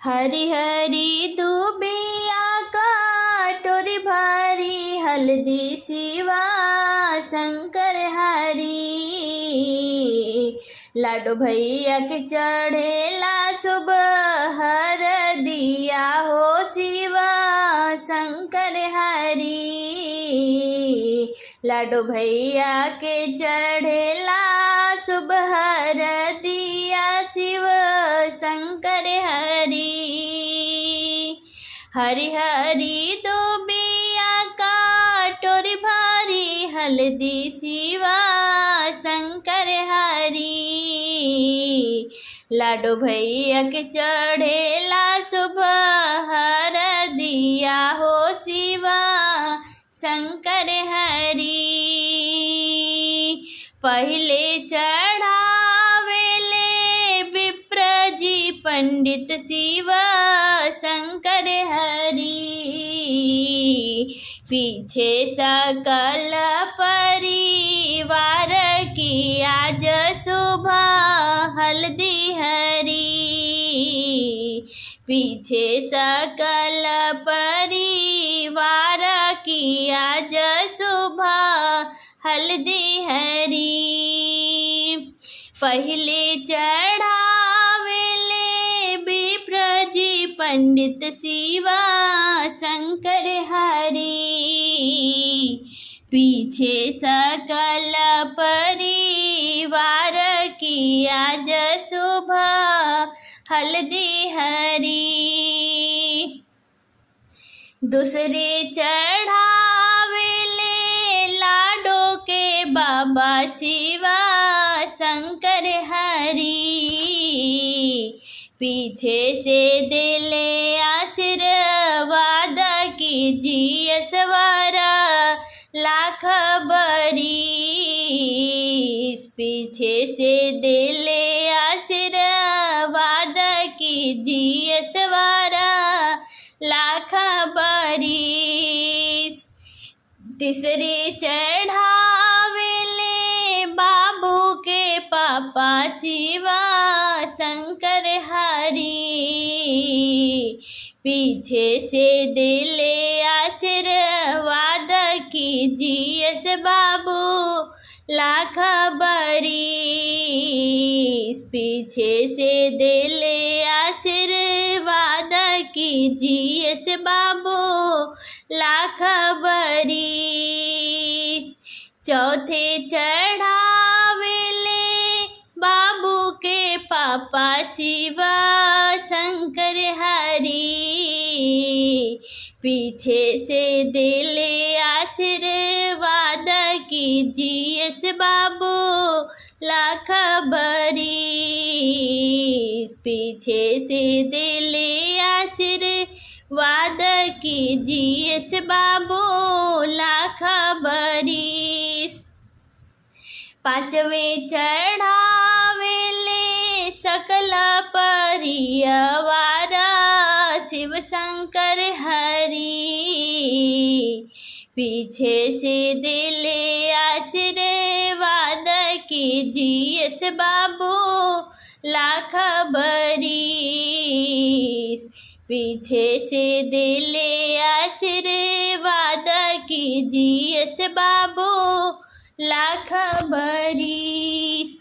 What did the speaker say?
हरी हरी दुबिया कटोरी भरी हल्दी शिवा शंकर हरी। लाडो भैया के चढ़ेला सुबह हर दिया हो शिवा शंकर हरी। लाडो भैया के चढ़ेला सुबह हर दिया शिव शंकर हरी। हरी हरी दुबिया कटोरी भरी हल्दी शिवा शंकर हरी। लाडो भैया के चढ़ेला सुबह हर दिया हो शिवा शंकर हरी। पहले चढ़ावेले विप्र जी पंडित शिवा शंकर हरी। पीछे सकल परिवार की आज सुबह हल्दी हरी। पीछे सकल परिवार की आज सुबह हल्दी हरी। पहले चढ़ावेले विप्र जी पंडित शिवा शंकर हरी। पीछे सकल परिवार की आज सुबह हल्दी हरी। दूसरे चढ़ावेले लाडो के बाबा शिवा शंकर हरी। पीछे से दिले आशीर्वाद कीजिए सवारा लाख बरिस। पीछे से दिले आशीर्वाद कीजिए सवारा लाख बरिस। तीसरे चढ़ावेले बाबू के पापा शिवा शंकर हरी। पीछे से दिले आशीर्वाद कीजिए से बाबू लाख बरिस। पीछे से दिले आशीर्वाद कीजिए से बाबू लाख बरिस। चौथे चढ़ावेले बाबू के पापा शिवा शंकर हरी। पीछे से दिले आशीर्वाद कीजिए से बाबू लाख बरिस। पीछे से दिले आशीर्वाद कीजिए से बाबू लाख बरिस। पांचवें चढ़ावेले सकल परिवार शिव शंकर हरी। पीछे से दिले आशीर्वाद कीजिए से बाबू लाख बरिस। पीछे से दिले आशीर्वाद कीजिए से बाबू लाख बरिस।